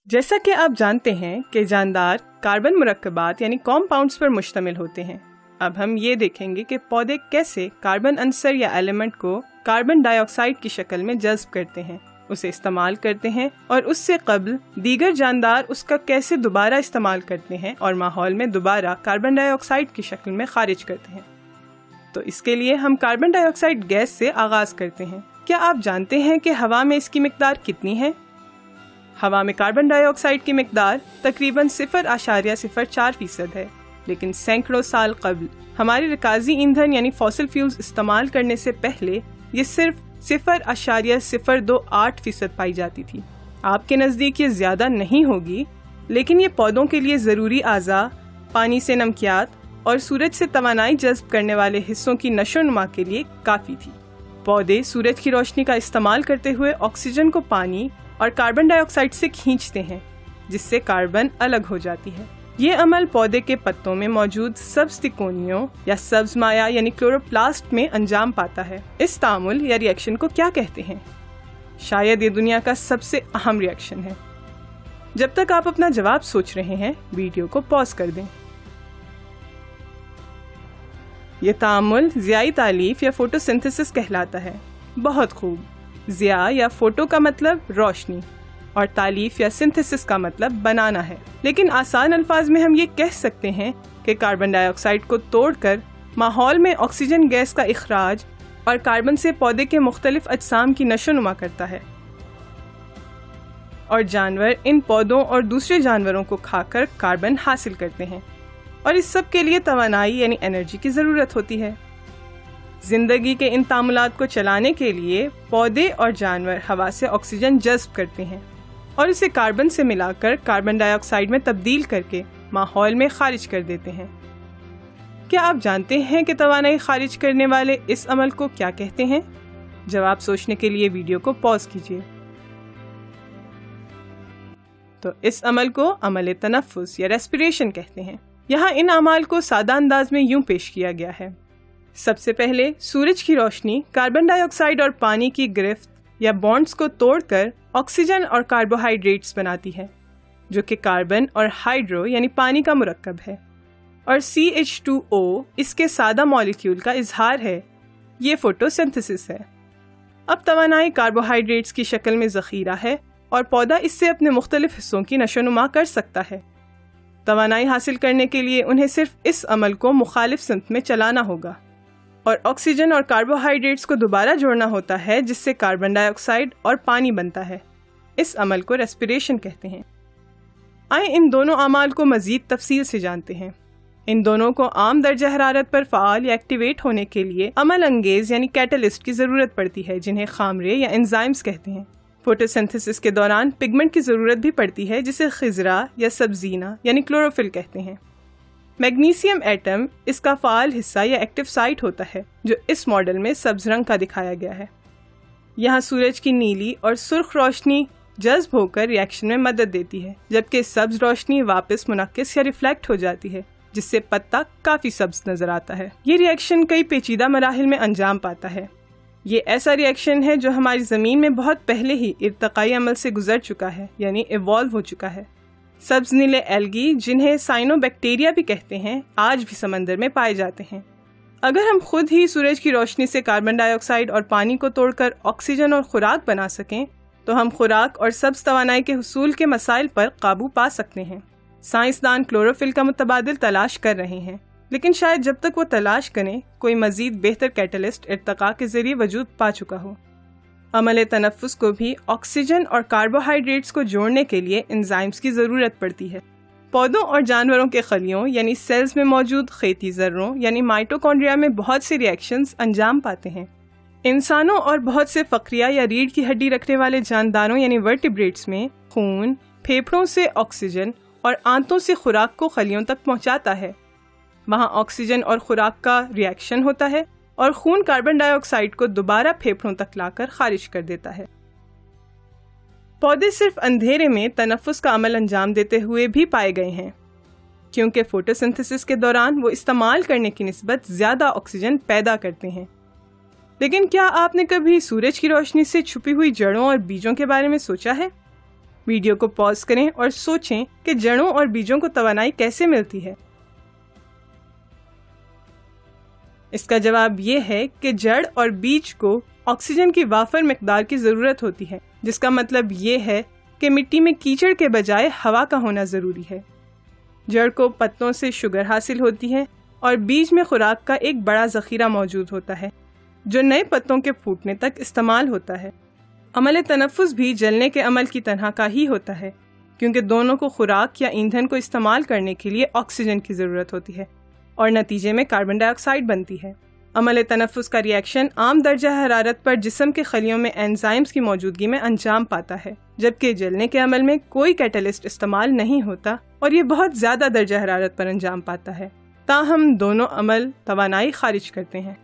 جیسا کہ آپ جانتے ہیں کہ جاندار کاربن مرکبات یعنی کمپاؤنڈز پر مشتمل ہوتے ہیں، اب ہم یہ دیکھیں گے کہ پودے کیسے کاربن عنصر یا ایلیمنٹ کو کاربن ڈائی آکسائیڈ کی شکل میں جذب کرتے ہیں، اسے استعمال کرتے ہیں، اور اس سے قبل دیگر جاندار اس کا کیسے دوبارہ استعمال کرتے ہیں اور ماحول میں دوبارہ کاربن ڈائی آکسائیڈ کی شکل میں خارج کرتے ہیں۔ تو اس کے لیے ہم کاربن ڈائی آکسائیڈ گیس سے آغاز کرتے ہیں۔ کیا آپ جانتے ہیں کہ ہوا میں اس کی مقدار کتنی ہے؟ ہوا میں کاربن ڈائی آکسائیڈ کی مقدار تقریباً 0.04% ہے، لیکن سینکڑوں سال قبل ہمارے رکازی ایندھن یعنی فاسل فیولز استعمال کرنے سے پہلے یہ صرف 0.028% پائی جاتی تھی۔ آپ کے نزدیک یہ زیادہ نہیں ہوگی، لیکن یہ پودوں کے لیے ضروری اعضاء، پانی سے نمکیات اور سورج سے توانائی جذب کرنے والے حصوں کی نشو و نما کے لیے کافی تھی۔ پودے سورج کی روشنی کا استعمال کرتے ہوئے آکسیجن کو پانی اور کاربن ڈائی آکسائیڈ سے کھینچتے ہیں، جس سے کاربن الگ ہو جاتی ہے۔ یہ عمل پودے کے پتوں میں موجود سبز تکونیوں یا سبز مائع یعنی کلوروپلاسٹ میں انجام پاتا ہے۔ اس تعامل یا ری ایکشن کو کیا کہتے ہیں؟ شاید یہ دنیا کا سب سے اہم ری ایکشن ہے۔ جب تک آپ اپنا جواب سوچ رہے ہیں، ویڈیو کو پاز کر دیں۔ یہ تعامل ضیائی تالیف یا فوٹو سنتھسس کہلاتا ہے۔ بہت خوب۔ ضیاء یا فوٹو کا مطلب روشنی اور تالیف یا سنتھسس کا مطلب بنانا ہے، لیکن آسان الفاظ میں ہم یہ کہہ سکتے ہیں کہ کاربن ڈائی آکسائیڈ کو توڑ کر ماحول میں آکسیجن گیس کا اخراج اور کاربن سے پودے کے مختلف اجسام کی نشو و نما کرتا ہے، اور جانور ان پودوں اور دوسرے جانوروں کو کھا کر کاربن حاصل کرتے ہیں، اور اس سب کے لیے توانائی یعنی انرجی کی ضرورت ہوتی ہے۔ زندگی کے ان تعاملات کو چلانے کے لیے پودے اور جانور ہوا سے آکسیجن جذب کرتے ہیں اور اسے کاربن سے ملا کر کاربن ڈائی آکسائیڈ میں تبدیل کر کے ماحول میں خارج کر دیتے ہیں۔ کیا آپ جانتے ہیں کہ توانائی خارج کرنے والے اس عمل کو کیا کہتے ہیں؟ جواب سوچنے کے لیے ویڈیو کو پاز کیجیے۔ تو اس عمل کو عمل تنفس یا ریسپریشن کہتے ہیں۔ یہاں ان اعمال کو سادہ انداز میں یوں پیش کیا گیا ہے۔ سب سے پہلے سورج کی روشنی کاربن ڈائی آکسائیڈ اور پانی کی گرفت یا بانڈز کو توڑ کر آکسیجن اور کاربوہائیڈریٹس بناتی ہے، جو کہ کاربن اور ہائیڈرو یعنی پانی کا مرکب ہے، اور CH2O اس کے سادہ مالیکیول کا اظہار ہے۔ یہ فوٹو سنتھسس ہے۔ اب توانائی کاربوہائیڈریٹس کی شکل میں ذخیرہ ہے اور پودا اس سے اپنے مختلف حصوں کی نشو و نما کر سکتا ہے۔ توانائی حاصل کرنے کے لیے انہیں صرف اس عمل کو مخالف سمت میں چلانا ہوگا اور آکسیجن اور کاربوہائیڈریٹس کو دوبارہ جوڑنا ہوتا ہے، جس سے کاربن ڈائی آکسائیڈ اور پانی بنتا ہے۔ اس عمل کو ریسپریشن کہتے ہیں۔ آئیں ان دونوں اعمال کو مزید تفصیل سے جانتے ہیں۔ ان دونوں کو عام درجہ حرارت پر فعال یا ایکٹیویٹ ہونے کے لیے عمل انگیز یعنی کیٹلسٹ کی ضرورت پڑتی ہے، جنہیں خامرے یا انزائمز کہتے ہیں۔ فوٹوسنتھسس کے دوران پگمنٹ کی ضرورت بھی پڑتی ہے، جسے خضرا یا سبزینہ یعنی کلوروفل کہتے ہیں۔ میگنیسیم ایٹم اس کا فعال حصہ یا ایکٹیو سائٹ ہوتا ہے، جو اس ماڈل میں سبز رنگ کا دکھایا گیا ہے۔ یہاں سورج کی نیلی اور سرخ روشنی جذب ہو کر ری ایکشن میں مدد دیتی ہے، جبکہ سبز روشنی واپس منعکس یا ریفلیکٹ ہو جاتی ہے، جس سے پتا کافی سبز نظر آتا ہے۔ یہ ری ایکشن کئی پیچیدہ مراحل میں انجام پاتا ہے۔ یہ ایسا ری ایکشن ہے جو ہماری زمین میں بہت پہلے ہی ارتقائی عمل سے گزر چکا ہے، یعنی ایوالو ہو چکا ہے۔ سبز نیلے ایلگی، جنہیں سائنو بیکٹیریا بھی کہتے ہیں، آج بھی سمندر میں پائے جاتے ہیں۔ اگر ہم خود ہی سورج کی روشنی سے کاربن ڈائی آکسائیڈ اور پانی کو توڑ کر آکسیجن اور خوراک بنا سکیں تو ہم خوراک اور سبز توانائی کے حصول کے مسائل پر قابو پا سکتے ہیں۔ سائنسدان کلوروفل کا متبادل تلاش کر رہے ہیں، لیکن شاید جب تک وہ تلاش کریں کوئی مزید بہتر کیٹلسٹ ارتقاء کے ذریعے وجود پا چکا ہو۔ عمل تنفس کو بھی آکسیجن اور کاربوہائیڈریٹس کو جوڑنے کے لیے انزائمز کی ضرورت پڑتی ہے۔ پودوں اور جانوروں کے خلیوں یعنی سیلز میں موجود خیتی ذروں یعنی مائٹوکونڈریا میں بہت سے ری ایکشنز انجام پاتے ہیں۔ انسانوں اور بہت سے فقریہ یا ریڑھ کی ہڈی رکھنے والے جانداروں یعنی ورٹیبریٹس میں خون پھیپھڑوں سے آکسیجن اور آنتوں سے خوراک کو خلیوں تک پہنچاتا ہے۔ وہاں آکسیجن اور خوراک کا ری ایکشن ہوتا ہے اور خون کاربن ڈائی آکسائیڈ کو دوبارہ پھیپھڑوں تک لا کر خارج کر دیتا ہے۔ پودے صرف اندھیرے میں تنفس کا عمل انجام دیتے ہوئے بھی پائے گئے ہیں، کیونکہ فوٹوسنتھسس کے دوران وہ استعمال کرنے کی نسبت زیادہ آکسیجن پیدا کرتے ہیں۔ لیکن کیا آپ نے کبھی سورج کی روشنی سے چھپی ہوئی جڑوں اور بیجوں کے بارے میں سوچا ہے؟ ویڈیو کو پاز کریں اور سوچیں کہ جڑوں اور بیجوں کو توانائی کیسے ملتی ہے۔ اس کا جواب یہ ہے کہ جڑ اور بیج کو آکسیجن کی وافر مقدار کی ضرورت ہوتی ہے، جس کا مطلب یہ ہے کہ مٹی میں کیچڑ کے بجائے ہوا کا ہونا ضروری ہے۔ جڑ کو پتوں سے شوگر حاصل ہوتی ہے اور بیج میں خوراک کا ایک بڑا ذخیرہ موجود ہوتا ہے جو نئے پتوں کے پھوٹنے تک استعمال ہوتا ہے۔ عمل تنفس بھی جلنے کے عمل کی طرح کا ہی ہوتا ہے، کیونکہ دونوں کو خوراک یا ایندھن کو استعمال کرنے کے لیے آکسیجن کی ضرورت ہوتی ہے اور نتیجے میں کاربن ڈائی آکسائیڈ بنتی ہے۔ عمل تنفس کا ریئیکشن عام درجہ حرارت پر جسم کے خلیوں میں انزائمز کی موجودگی میں انجام پاتا ہے، جبکہ جلنے کے عمل میں کوئی کیٹالسٹ استعمال نہیں ہوتا اور یہ بہت زیادہ درجہ حرارت پر انجام پاتا ہے، تاہم دونوں عمل توانائی خارج کرتے ہیں۔